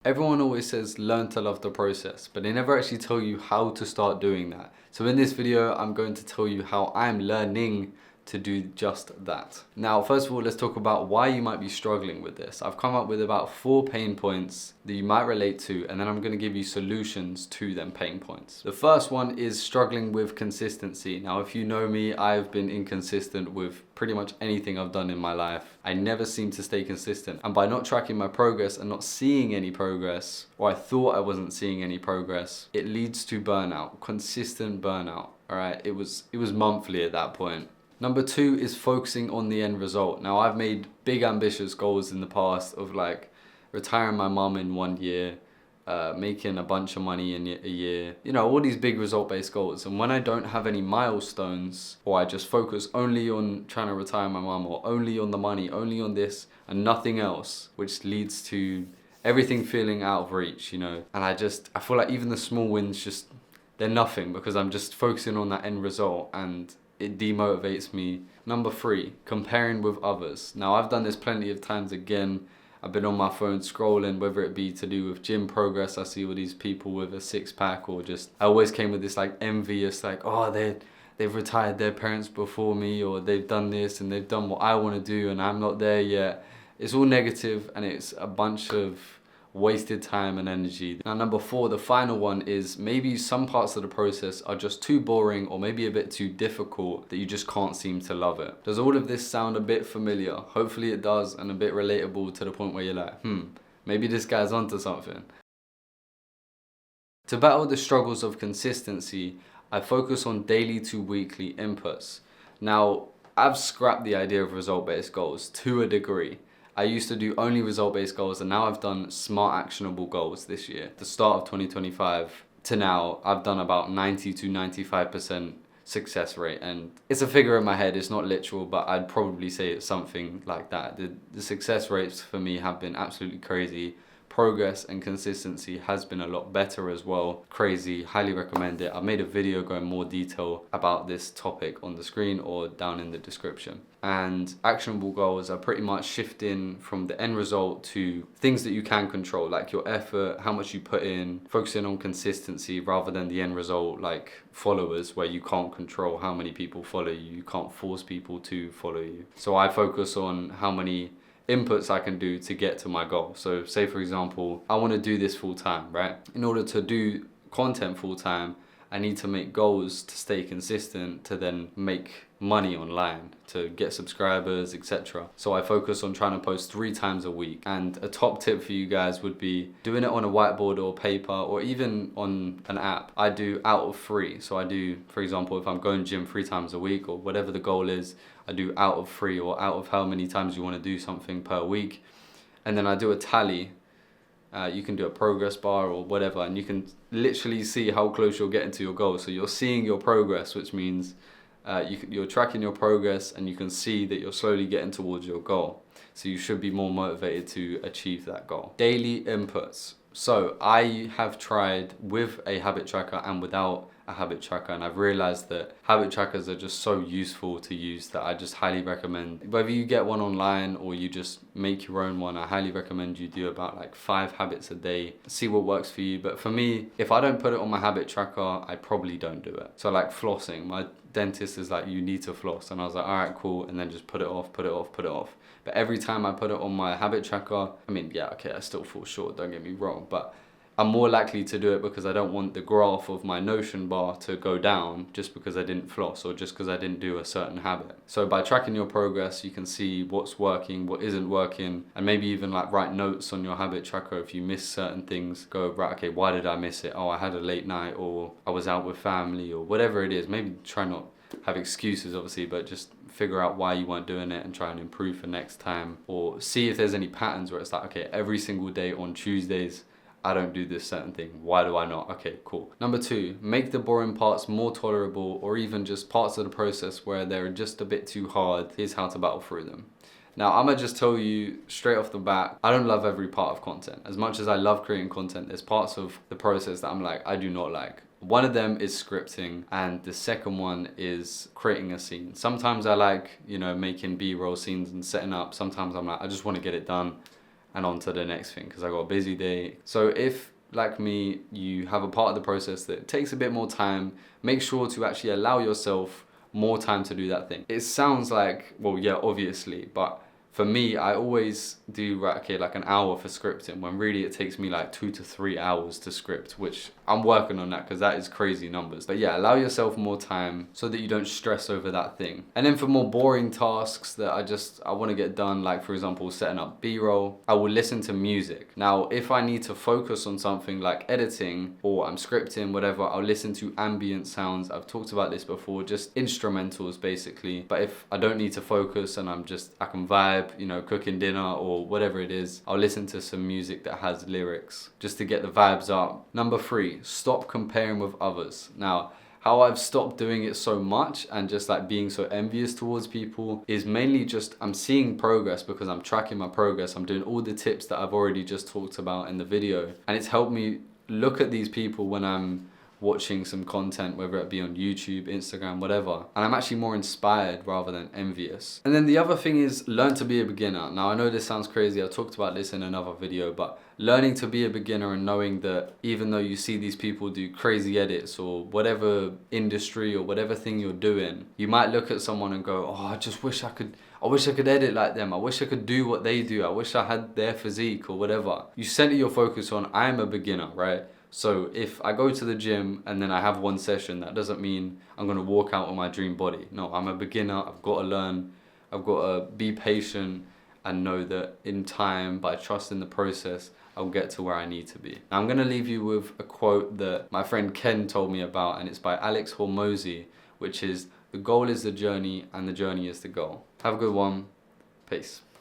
Everyone always says learn to love the process, but they never actually tell you how to start doing that. So in this video, I'm going to tell you how I'm learning to do just that. Now, first of all, let's talk about why you might be struggling with this. I've come up with about 4 pain points that you might relate to, and then I'm going to give you solutions to them pain points. The first one is struggling with consistency. Now, if you know me, I've been inconsistent with pretty much anything I've done in my life. I never seem to stay consistent. And by not tracking my progress and not seeing any progress, or I thought I wasn't seeing any progress, it leads to burnout, consistent burnout. All right, it was monthly at that point. Number 2 is focusing on the end result. Now, I've made big ambitious goals in the past of like retiring my mum in 1 year, making a bunch of money in a year, you know, all these big result-based goals. And when I don't have any milestones, or I just focus only on trying to retire my mum, or only on the money, only on this and nothing else, which leads to everything feeling out of reach, you know. And I feel like even the small wins they're nothing because I'm just focusing on that end result, and it demotivates me. Number 3, comparing with others. Now, I've done this plenty of times again. I've been on my phone scrolling, whether it be to do with gym progress. I see all these people with a 6-pack, or just, I always came with this like envious, like, oh, they've retired their parents before me, or they've done this and they've done what I want to do and I'm not there yet. It's all negative, and it's a bunch of wasted time and energy. Now, number 4, the final one, is maybe some parts of the process are just too boring or maybe a bit too difficult that you just can't seem to love it. Does all of this sound a bit familiar? Hopefully it does, and a bit relatable to the point where you're like, maybe this guy's onto something. To battle the struggles of consistency, I focus on daily to weekly inputs. Now, I've scrapped the idea of result-based goals to a degree. I used to do only result-based goals, and now I've done smart actionable goals this year. The start of 2025 to now, I've done about 90 to 95% success rate, and it's a figure in my head, it's not literal, but I'd probably say it's something like that. The success rates for me have been absolutely crazy. Progress and consistency has been a lot better as well. Crazy, highly recommend it. I've made a video going more detail about this topic on the screen or down in the description. And actionable goals are pretty much shifting from the end result to things that you can control, like your effort, how much you put in, focusing on consistency rather than the end result, like followers, where you can't control how many people follow you. You can't force people to follow you. So I focus on how many inputs I can do to get to my goal. So say, for example, I want to do this full time, right? In order to do content full time, I need to make goals to stay consistent, to then make money online, to get subscribers, etc. So I focus on trying to post 3 times a week. And a top tip for you guys would be doing it on a whiteboard or paper, or even on an app. I do out of 3. So I do, for example, if I'm going gym 3 times a week, or whatever the goal is, I do out of 3, or out of how many times you want to do something per week. And then I do a tally. You can do a progress bar or whatever, and you can literally see how close you're getting to your goal. So you're seeing your progress, which means you're tracking your progress, and you can see that you're slowly getting towards your goal. So you should be more motivated to achieve that goal. Daily inputs. So I have tried with a habit tracker and without a habit tracker, and I've realized that habit trackers are just so useful to use that I just highly recommend. Whether you get one online or you just make your own one, I highly recommend you do about like 5 habits a day, see what works for you. But for me, if I don't put it on my habit tracker, I probably don't do it. So like flossing, my dentist is like, you need to floss, and I was like, all right, cool, and then just put it off. But every time I put it on my habit tracker, I mean, yeah, okay, I still fall short, don't get me wrong, but I'm more likely to do it because I don't want the graph of my Notion bar to go down just because I didn't floss, or just because I didn't do a certain habit. So by tracking your progress, you can see what's working, what isn't working, and maybe even like write notes on your habit tracker if you miss certain things. Go, right, okay, why did I miss it? Oh, I had a late night, or I was out with family, or whatever it is. Maybe try not have excuses, obviously, but just figure out why you weren't doing it and try and improve for next time. Or see if there's any patterns where it's like, okay, every single day on Tuesdays, I don't do this certain thing. Why do I not? Okay, cool. Number 2, make the boring parts more tolerable, or even just parts of the process where they're just a bit too hard. Here's how to battle through them. Now, I'm gonna just tell you straight off the bat, I don't love every part of content. As much as I love creating content, there's parts of the process that I'm like, I do not like. One of them is scripting, and the second one is creating a scene. Sometimes I like, you know, making B-roll scenes and setting up. Sometimes I'm like, I just want to get it done. and on to the next thing because I got a busy day. So if, like me, you have a part of the process that takes a bit more time, make sure to actually allow yourself more time to do that thing. It sounds like, well, yeah, obviously, but for me, I always do, right, okay, like an hour for scripting, when really it takes me like 2 to 3 hours to script, which I'm working on that because that is crazy numbers. But yeah, allow yourself more time so that you don't stress over that thing. And then for more boring tasks that I want to get done, like for example, setting up B-roll, I will listen to music. Now, if I need to focus on something like editing or I'm scripting, whatever, I'll listen to ambient sounds. I've talked about this before, just instrumentals basically. But if I don't need to focus and I can vibe, you know, cooking dinner or whatever it is, I'll listen to some music that has lyrics just to get the vibes up. Number 3, stop comparing with others. Now, how I've stopped doing it so much and just like being so envious towards people is mainly just I'm seeing progress because I'm tracking my progress. I'm doing all the tips that I've already just talked about in the video, and it's helped me look at these people when I'm watching some content, whether it be on YouTube, Instagram, whatever, and I'm actually more inspired rather than envious. And then the other thing is learn to be a beginner. Now I know this sounds crazy, I talked about this in another video, but learning to be a beginner and knowing that even though you see these people do crazy edits or whatever industry or whatever thing you're doing, you might look at someone and go, oh, I wish I could edit like them. I wish I could do what they do. I wish I had their physique or whatever. You center your focus on, I'm a beginner, right? So if I go to the gym and then I have one session, that doesn't mean I'm gonna walk out with my dream body. No, I'm a beginner, I've got to learn, I've got to be patient and know that in time, by trusting the process, I'll get to where I need to be. Now, I'm gonna leave you with a quote that my friend Ken told me about, and it's by Alex Hormozy, which is, the goal is the journey and the journey is the goal. Have a good one, peace.